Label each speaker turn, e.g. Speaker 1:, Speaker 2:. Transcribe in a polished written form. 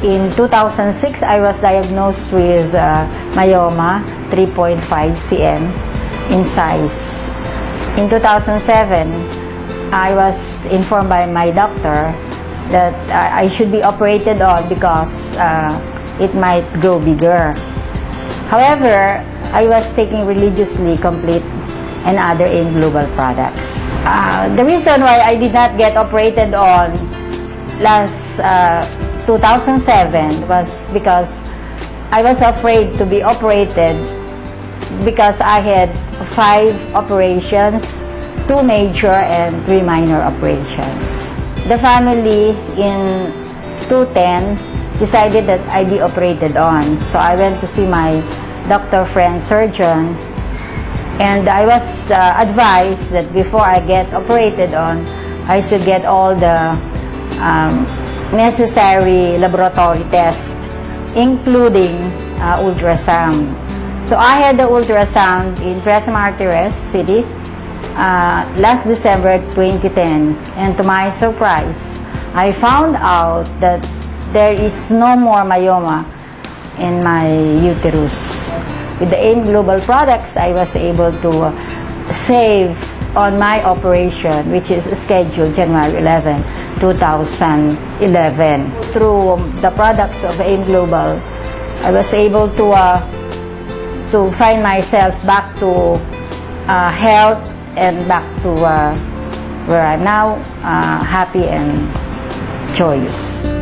Speaker 1: In 2006, I was diagnosed with myoma, 3.5 cm in size. In 2007, I was informed by my doctor that I should be operated on because it might grow bigger. However, I was taking religiously Complete and other AIM Global products. The reason why I did not get operated on last 2007 was because I was afraid to be operated because I had 5 operations, 2 major and 3 minor operations. The family in 2010 decided that I be operated on. So I went to see my doctor friend surgeon, and I was advised that before I get operated on, I should get all the necessary laboratory tests, including ultrasound. So I had the ultrasound in Quezon Martires City last December 2010, and to my surprise, I found out that there is no more myoma in my uterus. With the AIM Global products, I was able to save on my operation, which is scheduled January 11, 2011. Through the products of AIM Global, I was able to find myself back to health and back to where I'm now, happy and joyous.